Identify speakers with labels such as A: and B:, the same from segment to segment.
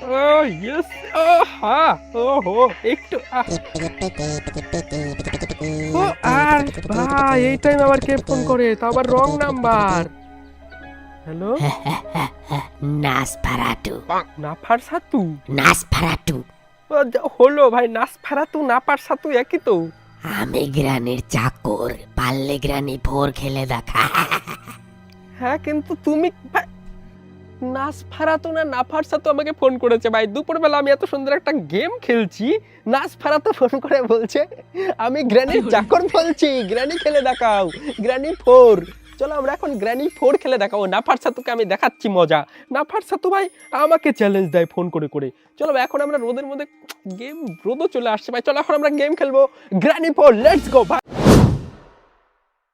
A: Yes. ওহো একটু ও আর ভাই এই টাইম আবার কে ফোন করে, তা আবার রং নাম্বার। হ্যালো,
B: নাসপারাটু
A: নাফার সাতু।
B: নাসপারাটু
A: হলো ভাই, নাসফারাতু নাপার সাতু একই তো।
B: আমি গ্রানির চাকর, পারলে গ্রানি ভোর খেলে দেখা।
A: হ্যাঁ কিন্তু তুমি নাসফারাতু না নাফার সাতু আমাকে ফোন করেছে ভাই দুপুরবেলা। আমি এত সুন্দর একটা গেম খেলছি, নাসফারাতু ফোন করে বলছে আমি গ্র্যানির চাকর বলছি, গ্র্যানি খেলে দেখাও, গ্র্যানি ফোর। চলো আমরা এখন গ্র্যানি ফোর খেলে দেখাবো। নাফার সাতুকে আমি দেখাচ্ছি মজা। নাফার সাতু ভাই আমাকে চ্যালেঞ্জ দেয় ফোন করে করে। চলো ভাই এখন আমরা রোদের মধ্যে গেম, রোদও চলে আসছে ভাই, চলো এখন আমরা গেম খেলবো গ্র্যানি ফোর। লেটস গো ভাই।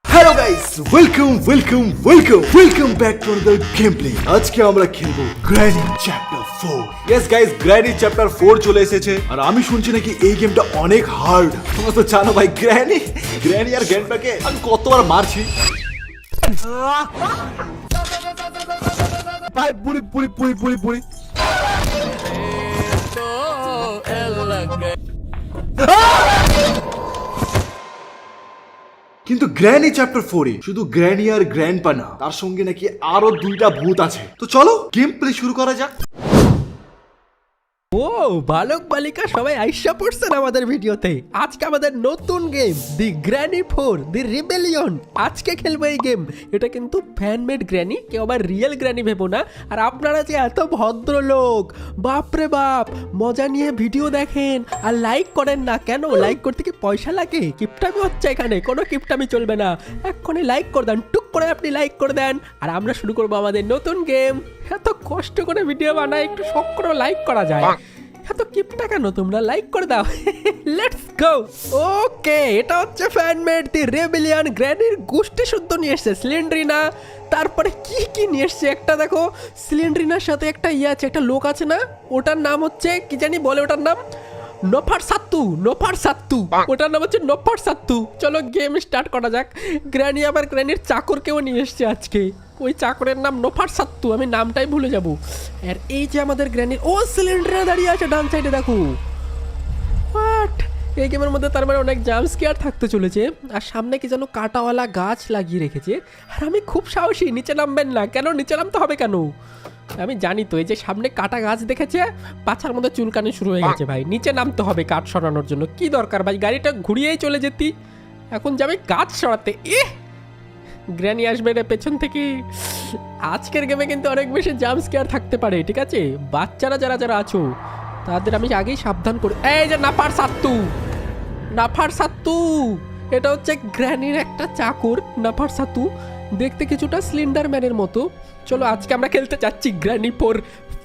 C: Hello guys, welcome back to the game play. আজকে আমরা খেলবো granny chapter 4। Yes guys, granny chapter 4 চলে এসেছে। আর আমি শুনছি নাকি এই গেমটা অনেক হার্ড। তোমরা তো জানো ভাই, গ্র্যানি আর গ্র্যান্ডপাকে আমি কতবার মারছি ভাই। পুরি কিন্তু গ্র্যানি চ্যাপ্টার 4 এ শুধু গ্র্যানি আর গ্র্যান্ডপা না, তার সঙ্গে নাকি আরো দুইটা ভূত আছে। তো চলো গেম প্লে শুরু করা যাক।
A: ও বালক বালিকা সবাই আইসা পড়ছেন আমাদের ভিডিওতে। আজকে আমাদের নতুন game the granny four the rebellion. আজকে খেলবো এই গেম। এটা কিন্তু ফ্যানমেড গ্র্যানি, কেউ আবার রিয়েল গ্র্যানি ভেবো না। আর আপনারা যে এত ভদ্রলোক, বাপরে বাপ, মজা নিয়ে ভিডিও দেখেন আর লাইক করেন না কেন? লাইক করতে কি পয়সা লাগে? কিপটামি হচ্ছে এখানে, কোনো কিপটামি চলবে না। এক্ষুনি লাইক করে দেন, টুক করে আপনি লাইক করে দেন। আর আমরা শুরু করবো আমাদের নতুন গেম। এত কষ্ট করে ভিডিও বানাই, একটু শখ করে লাইক করা যায়। এত কিপটা কেন তোমরা? লাইক করে দাও। Let's go. ওকে, এটা হচ্ছে ফ্যানমেড দি রেবেলিয়ন। গ্র্যানির গোষ্ঠী শুদ্ধ নিয়ে এসছে সিলিন্ড্রিনা। তারপরে কি কি নিয়ে এসছে একটা দেখো, সিলিন্ড্রিনার সাথে একটা ইয়ে আছে, একটা লোক আছে না, ওটার নাম হচ্ছে কি জানি বলে, ওটার নাম নফার সাত্তু। ওটার নাম হচ্ছে নফার সাত্তু। চলো গেম স্টার্ট করা যাক। গ্র্যানি আবার গ্র্যানির চাকরকেও নিয়ে এসছে আজকে। ওই চাকরের নাম নফার সাত্তু, আমি নামটাই ভুলে যাব। আর এই যে আমাদের গ্র্যানির ও সিলিন্ডারে দাঁড়িয়ে আছে ডান সাইডে, দেখো। হোয়াট, এই গেমের মধ্যে তার মানে অনেক জাম্প স্কেয়ার থাকতে চলেছে। আর সামনে কি যেন কাঁটাওয়ালা গাছ লাগিয়ে রেখেছে। আর আমি খুব সাহসী, নিচে নামবেন না। কেন নিচে নামতে হবে কেন? আমি জানি তো, এই যে সামনে কাটা গাছ দেখেছে, পাছার মধ্যে চুলকানি শুরু হয়ে গেছে ভাই। নিচে নামতে হবে কাঠ সরানোর জন্য। কি দরকার ভাই, গাড়িটা ঘুরিয়েই চলে যেতি, এখন যাবে গাছ সরাতে। গ্র্যানি আসবে রে পেছন থেকে। আজকের গেমে কিন্তু অনেক বেশি জাম্প স্কেয়ার থাকতে পারে, ঠিক আছে? বাচ্চারা যারা আছো তাদের আমি আগেই সাবধান করি। এই যে নাফার সাত্তু, এটা হচ্ছে গ্র্যানির একটা চাকর। নাফার সাত্তু দেখতে কিছুটা স্লিন্ডার ম্যানের মতো। চলো আজকে আমরা খেলতে যাচ্ছি granny four,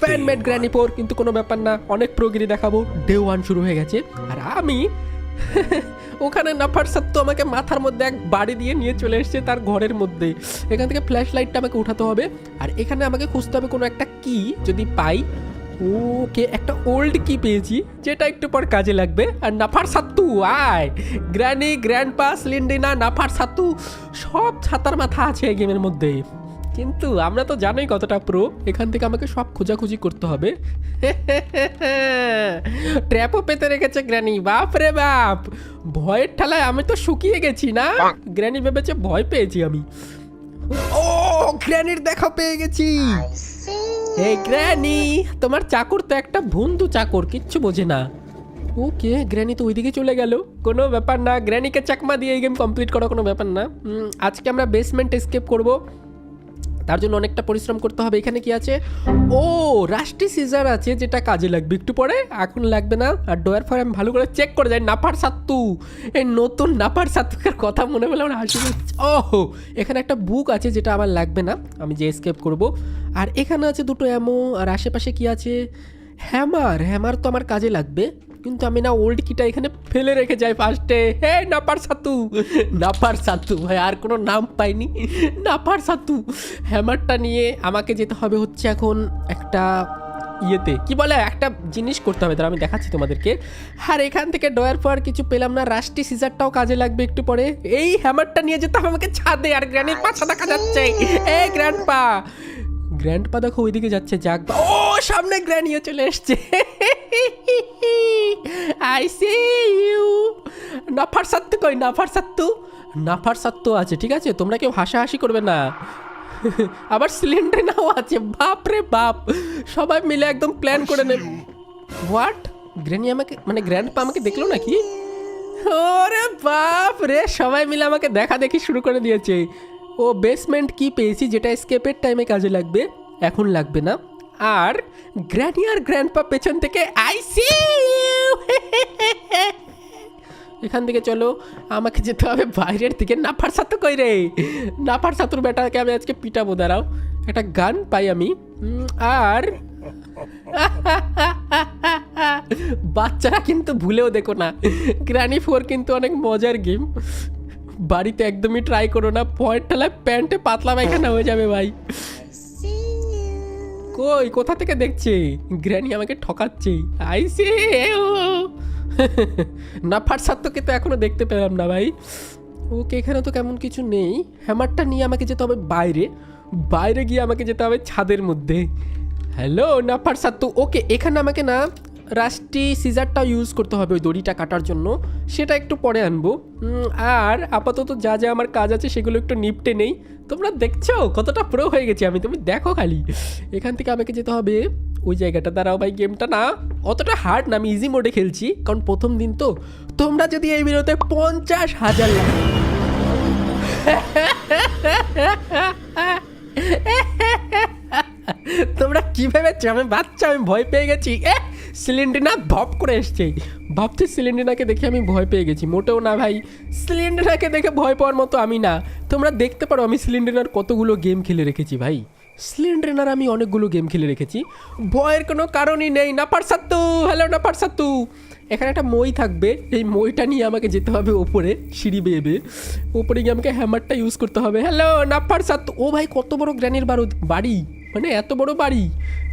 A: fan-made granny four. কিন্তু কোনো ব্যাপার না, অনেক প্রোগ্রি দেখাবো। ডে 1 শুরু হয়ে গেছে। আর আমি ওখানে নাফার সাত্তু আমাকে মাথার মধ্যে এক বাড়ি দিয়ে নিয়ে চলে এসেছে তার ঘরের মধ্যে। এখান থেকে ফ্ল্যাশ লাইটটা আমাকে উঠাতে হবে। আর এখানে আমাকে খুঁজতে হবে কোনো একটা কি, যদি পাই। ওকে, একটা ওল্ড কি পেয়েছি, যেটা একটু পর কাজে লাগবে। আর নাফার সাত্তু আয়, গ্র্যানি, গ্র্যান্ডপা, সিলিন্ড্রিনা, নাফার সাত্তু সব ছাতার মাথা আছে এই গেমের মধ্যে। কিন্তু আমরা তো জানোই কতটা প্রো। এখান থেকে আমাকে সব খোঁজাখুঁজি করতে হবে। ট্র্যাপও পেতে রেখেছে গ্র্যানি। বাপ রে বাপ, ভয়ের ঠালায় আমি তো শুকিয়ে গেছি না। গ্র্যানি ভেবেছে ভয় পেয়েছি আমি। ও গ্র্যানির দেখা পেয়ে গেছি। এই গ্র্যানি, তোমার চাকর তো একটা বন্ধু চাকর, কিচ্ছু বোঝে না। ওকে, গ্র্যানি তো ওইদিকে চলে গেল। কোনো ব্যাপার না, গ্র্যানিকে চাকমা দিয়ে এই গেম কমপ্লিট করা কোনো ব্যাপার না। আজকে আমরা বেসমেন্ট এসকেপ করব, তার জন্য অনেকটা পরিশ্রম করতে হবে। এখানে কি আছে? ও রাস্টি সিজার আছে, যেটা কাজে লাগবে একটু পরে, এখন লাগবে না। আর ডোয়ার ফর আমি ভালো করে চেক করে যাই। নাফার সাত্তু, এই নতুন নাফার সাত্তুকের কথা মনে হলে আমার হাসি পাচ্ছে। ওহো, এখানে একটা বুক আছে যেটা আমার লাগবে না, আমি যে এসকেপ করব। আর এখানে আছে দুটো অ্যামো। আর আশেপাশে কি আছে? হ্যামার তো আমার কাজে লাগবে, কিন্তু আমি না ওল্ড কিটা এখানে ফেলে রেখে যাই ফার্স্টে। হে নাফার সাত্তু ভাই, আর কোনো নাম পাইনি। নাফার সাত্তু, হ্যামারটা নিয়ে আমাকে যেতে হবে হচ্ছে এখন একটা ইয়েতে, কি বলে, একটা জিনিস করতে হবে, তার আমি দেখাচ্ছি তোমাদেরকে। আর এখান থেকে ডয়ার পর কিছু পেলাম না। রাস্টি সিজারটাও কাজে লাগবে একটু পরে। এই হ্যামারটা নিয়ে যেতে হবে আমাকে ছাদে। আর গ্র্যানির পাছা দেখা যাচ্ছে। এই গ্র্যান্ডপা, গ্র্যান্ড পা দেখো ওইদিকে যাচ্ছে, যাক ও সামনে গ্র্যানিও চলে এসছে। I see you. Nosferatu কই? নাফার সাত্তু আছে, ঠিক আছে, তোমরা কেউ হাসাহাসি করবে না। আবার সিলিন্ডারও আছে, বাপ রে বাপ, সবাই মিলে একদম প্ল্যান করে নেব। হোয়াট? গ্র্যানি আমাকে মানে গ্র্যান্ডপা আমাকে দেখলো নাকি? ওরে বাপ রে, সবাই মিলে আমাকে দেখা দেখি শুরু করে দিয়েছে। ও বেসমেন্ট কি পেয়েছি যেটা এসকেপের টাইমে কাজে লাগবে, এখন লাগবে না। আর গ্র্যানি আর গ্র্যান্ডপা পেছন থেকে আইসি। এখান থেকে চলো, আমাকে যেতে হবে বাইরের দিকে। নাফার সাথে কই রে? নাফার সাতুর বেটাকে আমি আজকে পিটাবো, দাঁড়াও, একটা গান পাই আমি। আর বাচ্চারা কিন্তু ভুলেও দেখো না, গ্র্যানি 4 কিন্তু অনেক মজার গেম। বাড়িতে একদমই ট্রাই করো না, পয়েন্ট ঠেলায় প্যান্টে পাতলা পায়খানা হয়ে যাবে ভাই। কই কোথা থেকে দেখছে? গ্র্যানি আমাকে ঠকাচ্ছে। আইসি নাফার সাত্তকে তো এখনো দেখতে পেলাম না ভাই। ওকে, এখানে তো কেমন কিছু নেই। হ্যামারটা নিয়ে আমাকে যেতে হবে বাইরে গিয়ে আমাকে যেতে হবে ছাদের মধ্যে। হ্যালো নাফার সাত্তু। ওকে, এখানে আমাকে না রাস্টি সিজারটা ইউজ করতে হবে ওই দড়িটা কাটার জন্য, সেটা একটু পরে আনবো। আর আপাতত যা যা আমার কাজ আছে সেগুলো একটু নিপটে নেই। তোমরা দেখছো কতটা প্রো হয়ে গেছি আমি, তুমি দেখো খালি। এখান থেকে আমাকে যেতে হবে ওই জায়গাটা। দাঁড়াও ভাই, গেমটা না অতটা হার্ড না, আমি ইজি মোডে খেলছি কারণ প্রথম দিন তো। তোমরা যদি এই ভিডিওতে 50,000 তোমরা কি ভেবেছো আমি বাচ্চা? আমি ভয় পেয়ে গেছি। সিলিন্ডার ভপ করে এসছে, ভাবছি সিলিন্ডারকে দেখে আমি ভয় পেয়ে গেছি। মোটেও না ভাই, সিলিন্ডারকে দেখে ভয় পাওয়ার মতো আমি না। তোমরা দেখতে পারো আমি সিলিন্ডার কতগুলো গেম খেলে রেখেছি ভাই। সিলিন্ডার আমি অনেকগুলো গেম খেলে রেখেছি, ভয়ের কোনো কারণই নেই। নাফার সাত্তু, হ্যালো নাফার সাত্তু। এখানে একটা মই থাকবে, এই মইটা নিয়ে আমাকে যেতে হবে ওপরে, সিঁড়ি বেয়ে ওপরে গিয়ে আমাকে হ্যামারটা ইউজ করতে হবে। হ্যালো নাফার সাত্তু। ও ভাই, কত বড় গ্র্যানির বাড়ি, মানে এত বড় বাড়ি।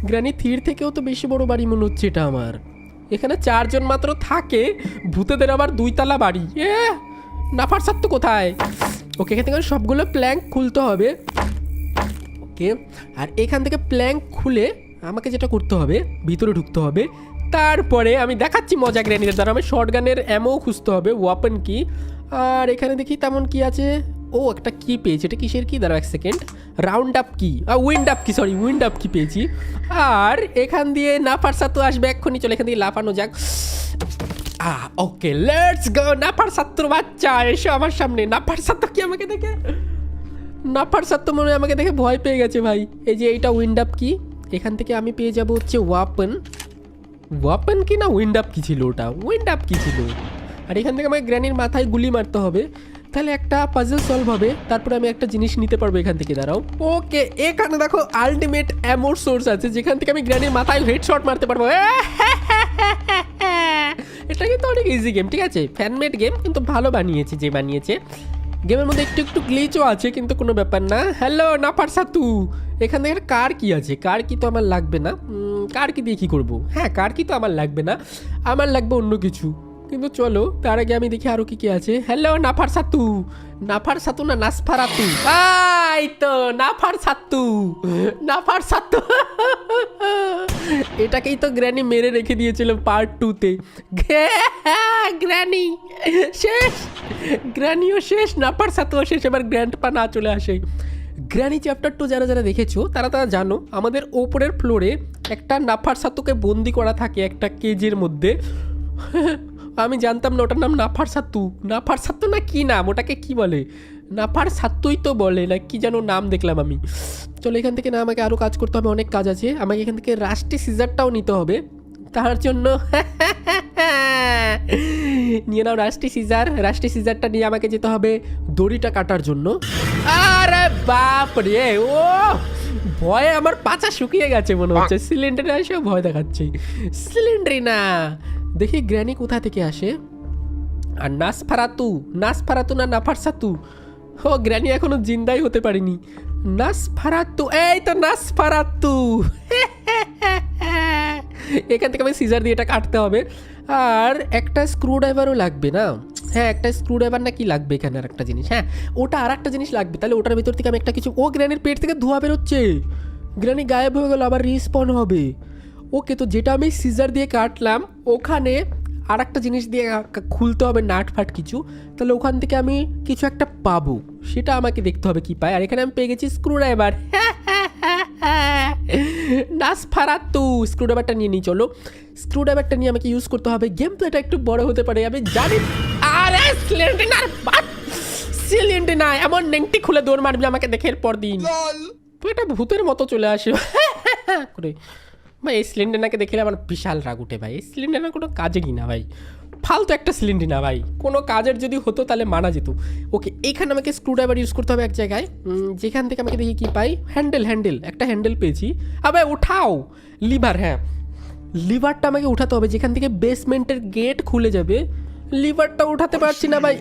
A: গ্র্যানি 3 থেকেও তো বেশি বড় বাড়ি মনে হচ্ছে এটা আমার। এখানে 4 জন মাত্র থাকে, ভূতেদের আবার 2 তলা বাড়ি। নাফার সাত্তু কোথায়? ওকে, এখান থেকে সবগুলো প্ল্যাঙ্ক খুলতে হবে। ওকে, আর এখান থেকে প্ল্যাঙ্ক খুলে আমাকে যেটা করতে হবে, ভিতরে ঢুকতে হবে। তারপরে আমি দেখাচ্ছি মজা গ্র্যানিদের দ্বারা। আমি শর্ট গানের অ্যামো খুঁজতে হবে, ওয়াপেন কি। আর এখানে দেখি তেমন কি আছে। ও একটা কি পেয়েছি, এটা কিসের কি? দাঁড়াও 1 সেকেন্ড। উইন্ড আপ কি পেয়েছি। আর এখান দিয়ে নাফার সাত্তু আসবে এক্ষুনি, চলে এখান দিয়ে লাফানো যাক। ওকে, লেটস গো। নাফার সাত্তুর বাচ্চা এসো আমার সামনে। নাফার সাত্তু কি আমাকে দেখে? নাফার সাত্তু মনে হয় আমাকে দেখে ভয় পেয়ে গেছে ভাই। এই যে এইটা উইন্ড আপ কি, এখান থেকে আমি পেয়ে যাব হচ্ছে ওয়াপেন কি না উইন্ড আপ কি ছিল? ওটা উইন্ড আপ কি ছিল? আর এখান থেকে আমাকে গ্র্যানির মাথায় গুলি মারতে হবে, তাহলে একটা পাজল সলভ হবে। তারপরে আমি একটা জিনিস নিতে পারবো এখান থেকে, দাঁড়াও। ওকে, এখানে দেখো আলটিমেট অ্যামোর সোর্স আছে, যেখান থেকে আমি গ্র্যানির মাথায় হেডশট মারতে পারবো। এটা কিন্তু অনেক ইজি গেম, ঠিক আছে, ফ্যানমেড গেম, কিন্তু ভালো বানিয়েছে যে বানিয়েছে। গেমের মধ্যে একটু গ্লিচও আছে, কিন্তু কোনো ব্যাপার না। হ্যালো নাফার সাত্তু। এখান থেকে কার কি আছে? কার কি তো আমার লাগবে না। কার কি দিয়ে কী করবো? হ্যাঁ, কার কি তো আমার লাগবে না, আমার লাগবে অন্য কিছু। কিন্তু চলো, তার আগে আমি দেখি আরো কি আছে। হ্যালো নাফার সাত্তু না নাসফারাতু। এই তো নাফার সাত্তু। এটাকেই তো গ্র্যানি মেরে রেখে দিয়েছিল পার্ট 2-তে। গ্র্যানি শেষ, গ্র্যানিও শেষ, নাফার সাত্তুও শেষ। এবার গ্র্যান্ডপা না চলে আসে। গ্র্যানি চ্যাপ্টার 2 যারা দেখেছো তারা জানো, আমাদের ওপরের ফ্লোরে একটা নাফার সাত্তুকে বন্দি করা থাকে একটা কেজের মধ্যে। আমি জানতাম না ওটার নাম নাফার সাত্তু না কি নাম, ওটাকে কি বলে? নাফার সাত্তুই তো বলে, না কি যেন নাম দেখলাম আমি। চলো এখান থেকে না, আমাকে আরও কাজ করতে হবে, অনেক কাজ আছে। আমাকে এখান থেকে রাস্টি সিজারটাও নিতে হবে, তার জন্য নিয়ে নাও রাস্টি সিজারটা নিয়ে আমাকে যেতে হবে দড়িটা কাটার জন্য। আরে বাপ রে, ও ভয়ে আমার পাছা শুকিয়ে গেছে মনে হচ্ছে। সিলিন্ডারে এসেও ভয় দেখাচ্ছে। সিলিন্ডারি না, দেখি গ্র্যানি কোথা থেকে আসে। আর নাসফারাতু না নাফার সাত্তু। ও গ্র্যানি এখনো জিন্দাই হতে পারিনি। নাসফারাতু, এই তো নাসফারাতু। এখান থেকে আমি সিজার দিয়ে এটা কাটতে হবে। আর একটা স্ক্রুড্রাইভারও লাগবে না? হ্যাঁ, একটা স্ক্রুড্রাইভার না কি লাগবে এখানে, আর একটা জিনিস। হ্যাঁ, ওটা আর একটা জিনিস লাগবে। তাহলে ওটার ভিতর থেকে আমি একটা কিছু। ও গ্র্যানির পেট থেকে ধোঁয়া বেরোচ্ছে। গ্রানি গায়েব হয়ে গেল, আবার রিস্পন হবে। ওকে, তো যেটা আমি সিজার দিয়ে কাটলাম ওখানে আর একটা জিনিস দিয়ে খুলতে হবে, নাট ফাট কিছু। তাহলে ওখান থেকে আমি কিছু একটা পাবো, সেটা আমাকে দেখতে হবে কি পাই। আর এখানে আমি পেয়ে গেছি স্ক্রু ড্রাইভার। নাস ফারাতু, স্ক্রু ড্রাইভারটা নিয়ে নিই। চলো, স্ক্রু ড্রাইভারটা নিয়ে আমাকে ইউজ করতে হবে। গেম তো এটা একটু বড় হতে পারে, আমি জানি। আরে সিলিন্ডার না, এমন নেংটি খুলে দৌড় মারবি আমাকে দেখে পর দিন। এটা ভূতের মতো চলে আসে করে ভাই। এই সিলিন্ডারটাকে দেখলে আমার বিশাল রাগ উঠে ভাই। এই সিলিন্ডার না কোনো কাজেরই না ভাই, ফালতু একটা সিলিন্ডার না ভাই। কোনো কাজের যদি হতো তাহলে মানা যেত। ওকে, এইখানে আমাকে স্ক্রু ড্রাইভার ইউজ করতে হবে এক জায়গায়, যেখান থেকে আমাকে দেখি কি পাই। হ্যান্ডেল, একটা হ্যান্ডেল পেয়েছি। আবে উঠাও লিভার, হ্যাঁ লিভারটা আমাকে উঠাতে হবে, যেখান থেকে বেসমেন্টের গেট খুলে যাবে। লিভারটা উঠাতে পারছি না ভাই।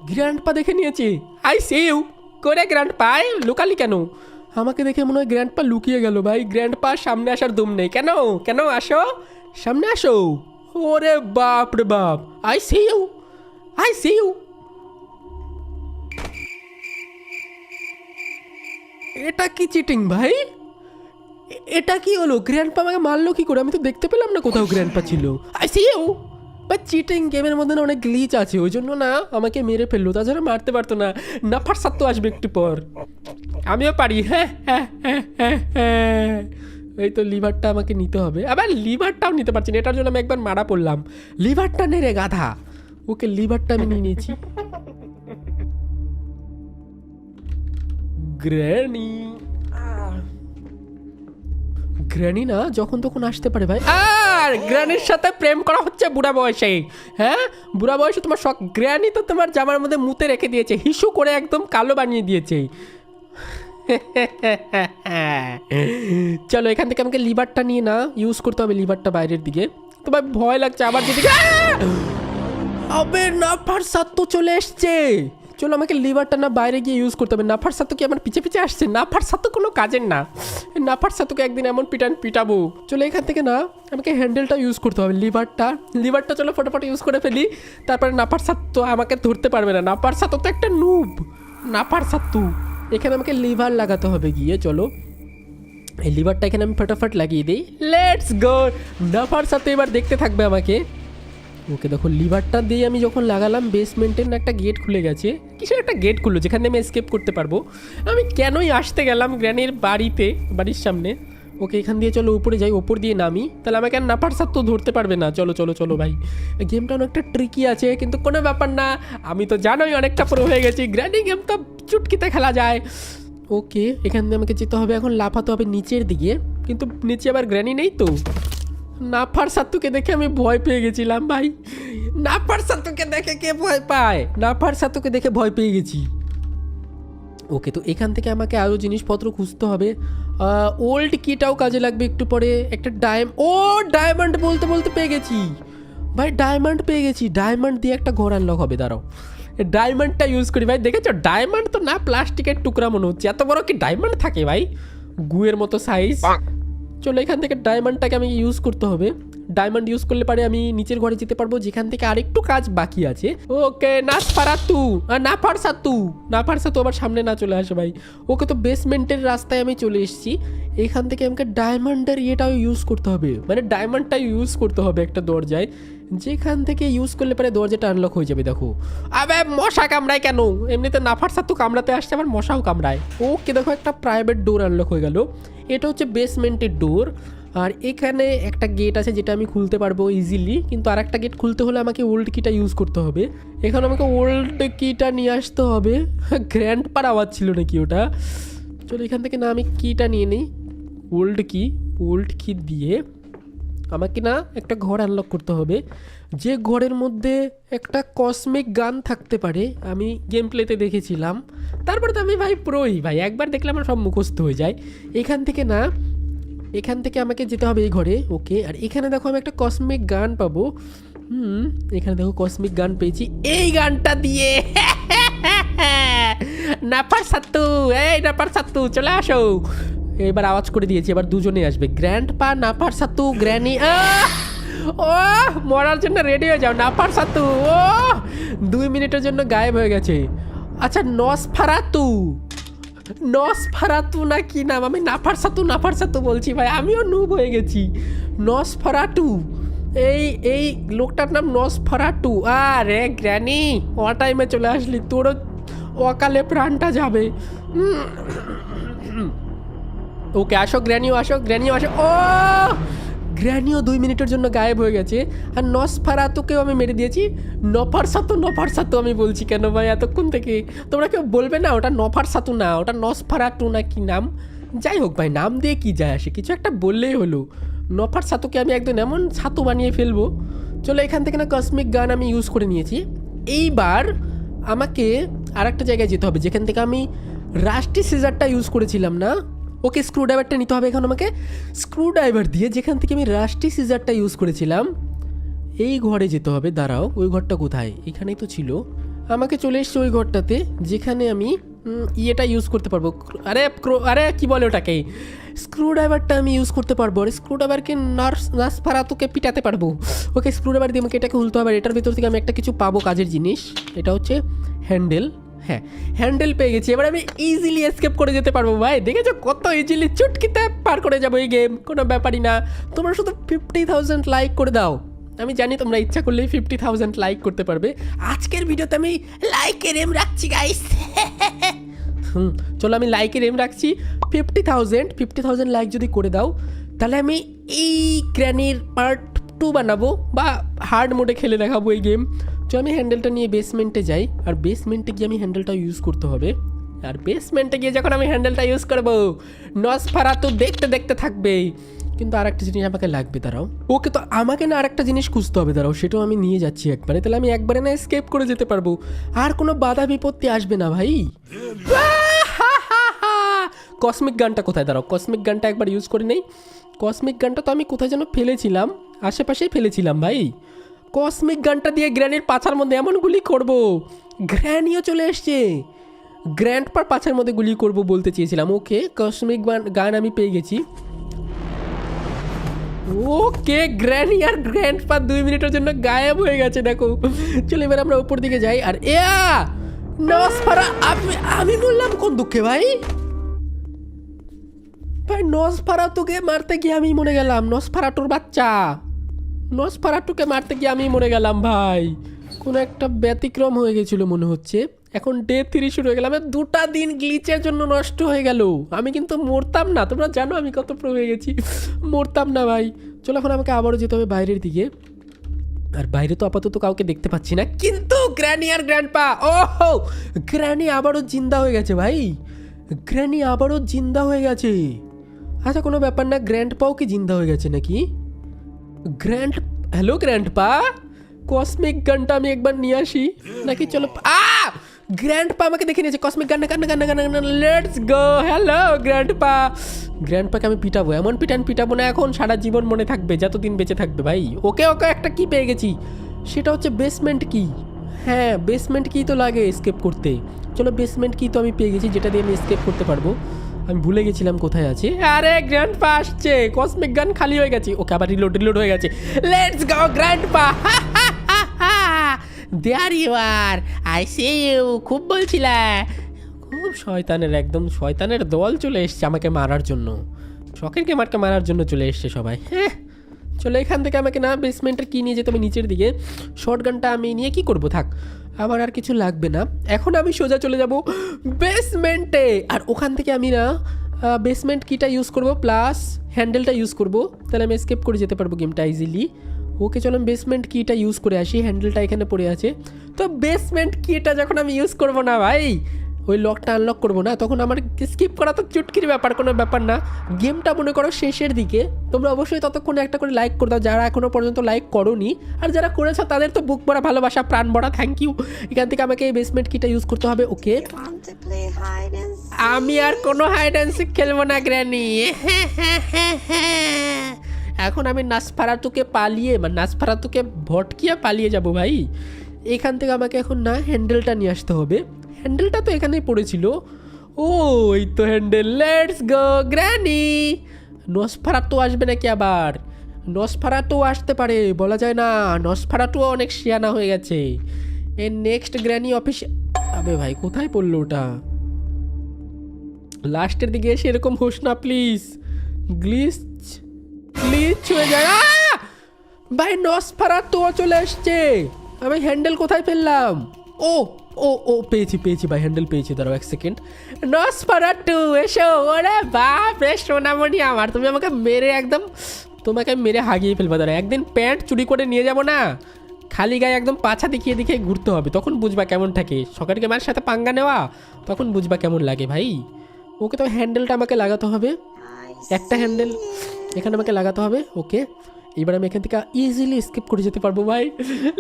A: গ্র্যান্ডপা দেখে নিয়েছি। I see you. করে গ্র্যান্ডপা লুকালি কেন? আমাকে দেখে মনে হয় গ্র্যান্ডপা লুকিয়ে গেল ভাই। গ্র্যান্ডপা সামনে আসার দম নেই। কেন আসো, সামনে আসো। ওরে বাপ রে বাপ, আই সি ইউ। এটা কি চিটিং ভাই? এটা কি হলো? গ্র্যান্ডপা আমাকে মারলো কি করে? আমি তো দেখতে পেলাম না কোথাও গ্র্যান্ডপা ছিল। I see you. বা চিটিং, গেমের মধ্যে না অনেক গ্লিচ আছে, ওই জন্য না আমাকে মেরে ফেললো। তাছাড়া মারতে পারতো না। নাফার সাত তো আসবে একটু পর, আমিও পারি। হ্যাঁ, এই তো লিভারটা আমাকে নিতে হবে। আবার লিভারটাও নিতে পারছি না, এটার জন্য আমি একবার মারা পড়লাম। লিভারটা নে রে গাধা। ওকে, লিভারটা আমি নিয়ে নিয়েছি। গ্র্যানি না যখন তখন আসতে পারে ভাই। আর গ্র্যানির সাথে প্রেম করা হচ্ছে বুড়া বয়সে? হ্যাঁ, বুড়া বয়সে তোমার শখ? গ্র্যানি তো তোমার জামার মধ্যে মুতে রেখে দিয়েছে, হিসু করে একদম কালো বানিয়ে দিয়েছে। চলো, এখান থেকে আমাকে লিভারটা নিয়ে না ইউজ করতে হবে, লিভারটা বাইরের দিকে। তোমার ভয় লাগছে আবার যদি। আবে নাফার সাত তো চলে এসছে। চলো, আমাকে লিভারটা না বাইরে গিয়ে ইউজ করতে হবে। নাফার সাত কি আমার পিছে আসছে? নাফার সাত কোনো কাজের না। নাফার সাতকে একদিন এমন পিটাবো। চলো, এখান থেকে না আমাকে হ্যান্ডেলটা ইউজ করতে হবে। লিভারটা চলো ফটোফট ইউজ করে ফেলি। তারপরে নাফার সাত তো আমাকে ধরতে পারবে না। নাফার সাত তো একটা নুব। নাফার সাত্তু, এখানে আমাকে লিভার লাগাতে হবে গিয়ে। চলো, এই লিভারটা এখানে আমি ফটাফট লাগিয়ে দিই। Let's go. নাফার সাথে এবার দেখতে থাকবে আমাকে। ওকে, দেখো লিভারটা দিয়ে আমি যখন লাগালাম, বেসমেন্টের না একটা গেট খুলে গেছে। কিসের একটা গেট খুললো যেখানে আমি এসকেপ করতে পারবো। আমি কেনই আসতে গেলাম গ্র্যানির বাড়ির সামনে। ওকে, এখান দিয়ে চলো উপরে যাই, ওপর দিয়ে নামি। তাহলে আমাকে আর নাফার সাথে তো ধরতে পারবে না। চলো ভাই, গেমটা অনেকটা ট্রিকি আছে, কিন্তু কোনো ব্যাপার না। আমি তো জানোই অনেকটা পুরো হয়ে গেছি। গ্র্যানি গেম তো চুটকিতে খেলা যায়। ওকে, এখান দিয়ে আমাকে যেতে হবে, এখন লাফাতে হবে নিচের দিকে। কিন্তু নিচে আবার গ্র্যানি নেই তো। নাফার সাতুকে দেখে আমি ভয় পেয়ে গেছিলাম ভাই। নাফার সাতুকে দেখে কে ভয় পায়? নাফার সাতুকে দেখে ভয় পেয়ে গেছি। ওকে, তো এখান থেকে আমাকে আরও জিনিসপত্র খুঁজতে হবে। ওল্ড কিটাও কাজে লাগবে একটু পরে। একটা ডায়মন্ড বলতে পেয়ে গেছি ভাই। ডায়মন্ড পেয়ে গেছি। ডায়মন্ড দিয়ে একটা ঘর আনলক হবে। দাঁড়াও, ডায়মন্ডটা ইউজ করি ভাই। দেখেছো, ডায়মন্ড তো না প্লাস্টিকের টুকরা মনে হচ্ছে। এত বড় কি ডায়মন্ড থাকে ভাই? গুয়ের মতো সাইজ। চলো, এখান থেকে ডায়মন্ডটাকে আমি ইউজ করতে হবে। ডায়মন্ড ইউজ করলে পারে আমি নিচের ঘরে যেতে পারবো, যেখান থেকে আরেকটু কাজ বাকি আছে। ওকে, নাফার সাতু আবার সামনে না চলে আসে ভাই। ওকে, তো বেসমেন্টের রাস্তায় আমি চলে এসেছি। এখান থেকে আমাকে ডায়মন্ডের ইয়েটাও ইউজ করতে হবে, মানে ডায়মন্ডটা ইউজ করতে হবে একটা দরজায়, যেখান থেকে ইউজ করলে পারে দরজাটা আনলক হয়ে যাবে। দেখো, আবে মশা কামড়ায় কেন? এমনিতে নাফার সাতু কামড়াতে আসছে, আবার মশাও কামড়ায়। ওকে, দেখো একটা প্রাইভেট ডোর আনলক হয়ে গেল। এটা হচ্ছে বেসমেন্টের ডোর। আর এখানে একটা গেট আছে যেটা আমি খুলতে পারবো ইজিলি, কিন্তু আর একটা গেট খুলতে হলে আমাকে ওল্ড কিটা ইউজ করতে হবে। এখানে আমাকে ওল্ড কিটা নিয়ে আসতে হবে। গ্র্যান্ডপার আওয়াজ ছিল নাকি ওটা? চলো, এখান থেকে না আমি কিটা নিয়ে নিই। ওল্ড কি দিয়ে আমাকে না একটা ঘর আনলক করতে হবে, যে ঘরের মধ্যে একটা কসমিক গান থাকতে পারে। আমি গেম প্লেতে দেখেছিলাম। তারপরে তো আমি ভাই প্রোই ভাই, একবার দেখলে আমার সব মুখস্থ হয়ে যায়। এখান থেকে আমাকে যেতে হবে এই ঘরে। ওকে, আর এখানে দেখো আমি একটা কসমিক গান পাবো। এখানে দেখো কসমিক গান পেয়েছি। এই গানটা দিয়ে নাফার সাত্তু চলে আসো। এবার আওয়াজ করে দিয়েছি, এবার দুজনে আসবে। Grandpa, Nosferatu, granny. ও মরার জন্য রেডি হয়ে যাও। নাফার সাত্তু 2 মিনিটের জন্য গায়েব হয়ে গেছে। আচ্ছা, নসফেরাতু নসফেরাতু না কি নাম, আমি নাফারসাতু বলছি ভাই, আমিও নুব হয়ে গেছি। নসফেরাতু, এই লোকটার নাম নসফেরাতু। আরে গ্র্যানি, টাইমে চলে আসলি, তোরও অকালে প্রাণটা যাবে। ওকে আসো গ্র্যানিও আসো। ও গ্র্যানিও 2 মিনিটের জন্য গায়েব হয়ে গেছে। আর নসফেরাতুকেও আমি মেরে দিয়েছি। নফারসাতু আমি বলছি কেন ভাই এতক্ষণ থেকে? তোমরা কেউ বলবে না ওটা নফারসাতু না, ওটা নসফেরাতু না কি নাম? যাই হোক ভাই, নাম দিয়ে কি যায় আসে, কিছু একটা বললেই হলো। নফারসাতুকে আমি একদম এমন ছাতু বানিয়ে ফেলবো। চলো এখান থেকে না কসমিক গান আমি ইউজ করে নিয়েছি। এইবার আমাকে আর একটা জায়গায় যেতে হবে যেখান থেকে আমি রাস্টি সিজারটা ইউজ করেছিলাম না। ওকে স্ক্রুড্রাইভারটা নিতে হবে এখন আমাকে। স্ক্রুড্রাইভার দিয়ে যেখান থেকে আমি রাস্টি সিজারটা ইউজ করেছিলাম এই ঘরে যেতে হবে। দাঁড়াও, ওই ঘরটা কোথায়? এখানেই তো ছিল। আমাকে চলে এসছে ওই ঘরটাতে যেখানে আমি ইয়েটা ইউজ করতে পারবো। আরে কি বলে ওটাকে, স্ক্রুড্রাইভারটা আমি ইউজ করতে পারবো। আর স্ক্রুড্রাইভারকে নসফেরাতুকে পিটাতে পারবো। ওকে স্ক্রুড্রাইভার দিয়ে আমাকে এটাকে খুলতে হবে। আর এটার ভিতর থেকে আমি একটা কিছু পাবো কাজের জিনিস। এটা হচ্ছে হ্যান্ডেল। হ্যাঁ, হ্যান্ডেল পেয়ে গেছি। এবার আমি ইজিলি এসকেপ করে যেতে পারবো ভাই। দেখেছো কত ইজিলি চুটকিতে পার করে যাবো এই গেম, কোনো ব্যাপারই না। তোমরা শুধু 50,000 লাইক করে দাও। আমি জানি তোমরা ইচ্ছা করলেই 50,000 লাইক করতে পারবে। আজকের ভিডিওতে আমি লাইকের এম রাখছি গাইস। চলো আমি লাইকের এম রাখছি 50,000 লাইক যদি করে দাও তাহলে আমি এই গ্র্যানির পার্ট 2 বানাবো বা হার্ড মোডে খেলে দেখাবো এই গেম। চলো আমি হ্যান্ডেলটা নিয়ে বেসমেন্টে যাই। আর বেসমেন্টে গিয়ে আমি হ্যান্ডেলটা ইউজ করতে হবে। আর বেসমেন্টে গিয়ে যখন আমি হ্যান্ডেলটা ইউজ করবো নসফেরাতু দেখতে থাকবে। কিন্তু আর একটা জিনিস আমাকে লাগবে, দাঁড়াও। ওকে তো আমাকে না আর একটা জিনিস খুঁজতে হবে, দাঁড়াও, সেটাও আমি নিয়ে যাচ্ছি একবারে। তাহলে আমি একবারে না এসকেপ করে যেতে পারবো, আর কোনো বাধা বিপত্তি আসবে না ভাই। কসমিক গানটা কোথায়? দাঁড়াও, কসমিক গানটা একবার ইউজ করে নেই। কসমিক গানটা তো আমি কোথায় যেন ফেলেছিলাম, আশেপাশেই ফেলেছিলাম ভাই। কসমিক গানটা দিয়ে গ্র্যানির পাছার মধ্যে এমন গুলি করবো, গ্র্যানিও চলে এসছে। গ্র্যান্ডপার পাছার মধ্যে গুলি করবো বলতে চেয়েছিলাম। ওকে কসমিক গান আমি পেয়ে গেছি। ওকে গ্র্যানি আর গ্র্যান্ডপা 2 মিনিটের জন্য গায়েব হয়ে গেছে দেখো। চলো এবার আমরা উপর দিকে যাই। আর আমি বললাম কোন দুঃখে ভাই? ভাই নসফেরাতুকে মারতে গিয়ে আমি মরে গেলাম। নসফেরাতুর বাচ্চা, নসফেরাতুকে মারতে গিয়ে আমি মরে গেলাম ভাই। কোনো একটা ব্যতিক্রম হয়ে গেছিল মনে হচ্ছে। এখন ডে 3 শুরু হয়ে গেল। আমার 2টা দিন গ্লিচের জন্য নষ্ট হয়ে গেল। আমি কিন্তু মরতাম না, তোমরা জানো আমি কত প্রো হয়ে গেছি, মরতাম না ভাই। চলো এখন আমাকে আবারও যেতে হবে বাইরের দিকে। আর বাইরে তো আপাতত কাউকে দেখতে পাচ্ছি না, কিন্তু গ্র্যানি আর গ্র্যান্ডপা, ওহো গ্র্যানি আবারও জিন্দা হয়ে গেছে ভাই। গ্র্যানি আবারও জিন্দা হয়ে গেছে। আচ্ছা কোনো ব্যাপার না, গ্র্যান্ডপাও কি জিন্দা হয়ে গেছে নাকি? হ্যালো গ্র্যান্ডপা, কসমিক গানটা আমি একবার নিয়ে আসি নাকি? চলো গ্র্যান্ডপা আমাকে দেখে নিয়েছে। কসমিক গান, লেটস গো। হ্যালো গ্র্যান্ডপাকে আমি পিটাবো, এমন পিটাবো না এখন সারা জীবন মনে থাকবে, যতদিন বেঁচে থাকবে ভাই। ওকে একটা কি পেয়ে গেছি, সেটা হচ্ছে বেসমেন্ট কি। হ্যাঁ বেসমেন্ট কি তো লাগে এসকেপ করতে। চলো বেসমেন্ট কি তো আমি পেয়ে গেছি, যেটা দিয়ে আমি এসকেপ করতে পারবো। আমি ভুলে গেছিলাম কোথায় আছে। আরে গ্র্যান্ডপা আসছে, কসমিক গান খালি হয়ে গেছে। ওকে আবার রিলোড হয়ে গেছে। Let's go grandpa. There you are, I see you. খুব বলছিলা, খুব শয়তানের, একদম শয়তানের দল চলে এসছে আমাকে মারার জন্য। শখের গেমারকে মারার জন্য চলে এসছে সবাই। হ্যাঁ চলো এখান থেকে আমাকে না বেসমেন্টের কি নিয়ে যেতে হবে নিচের দিকে। শর্ট গানটা আমি নিয়ে কি করব, থাক আমার আর কিছু লাগবে না। এখন আমি সোজা চলে যাব বেসমেন্টে। আর ওখান থেকে আমি না বেসমেন্ট কিটা ইউজ করব প্লাস হ্যান্ডেলটা ইউজ করব, তাহলে আমি এসকেপ করে যেতে পারবো গেমটা ইজিলি। ওকে চলো আমি বেসমেন্ট কিটা ইউজ করে আসি। হ্যান্ডেলটা এখানে পড়ে আছে। তো বেসমেন্ট কিটা যখন আমি ইউজ করব না ভাই, ওই লকটা আনলক করবো না, তখন আমার স্কিপ করা তো চুটকির ব্যাপার, কোনো ব্যাপার না। গেমটা মনে করো শেষের দিকে। তোমরা অবশ্যই ততক্ষণে একটা করে লাইক করে দাও যারা এখনও পর্যন্ত লাইক করোনি। আর যারা করেছো তাদের তো বুক ভরা ভালোবাসা, প্রাণ ভরা থ্যাংক ইউ। এখান থেকে আমাকে এই বেসমেন্ট কিটা ইউজ করতে হবে। ওকে আমি আর কোনো হাইড অ্যান্ড সিক খেলবো না গ্র্যানি। এখন আমি নসফেরাতুকে নসফেরাতুকে ভটকিয়ে পালিয়ে যাব ভাই। এখান থেকে আমাকে এখন না হ্যান্ডেলটা নিয়ে আসতে হবে। হ্যান্ডেলটা তো এখানেই পড়েছিল। ও এই তো handle. Let's go granny. Nosferatu আসবে নাকি আবার? নসফেরাতু আসতে পারে, বলা যায় না। নসফেরাতুও অনেক শিয়ানা হয়ে গেছে। এই নেক্সট গ্র্যানি অফিস। আবে ভাই কোথায় পড়লো ওটা? লাস্টের দিকে এসে এরকম হোস না প্লিজ। গ্লিচ গ্লিচ হয়ে যায়। ভাই নসফেরাতু চলে এসছে। আমি হ্যান্ডেল কোথায় ফেললাম? ও ও ও পেয়েছি পেয়েছি ভাই, হ্যান্ডেল পেয়েছি। দাঁড়াও 1 সেকেন্ড। নসফেরাতু এসো। ওরে বাপ রে সোনামণি আমার, তুমি আমাকে মেরে একদম, তোমাকে মেরে হাগিয়ে ফেলবো। দাঁড়া একদিন প্যান্ট চুরি করে নিয়ে যাবো না, খালি গায়ে একদম পাছা দেখিয়ে দেখিয়ে ঘুরতে হবে, তখন বুঝবা কেমন থাকে। সকাল গেমার সাথে পাঙ্গা নেওয়া, তখন বুঝবা কেমন লাগে ভাই। ওকে, তো হ্যান্ডেলটা আমাকে লাগাতে হবে, একটা হ্যান্ডেল এখানে আমাকে লাগাতে হবে। ওকে, এবার আমি এখান থেকে ইজিলি স্কেপ করে যেতে পারবো ভাই।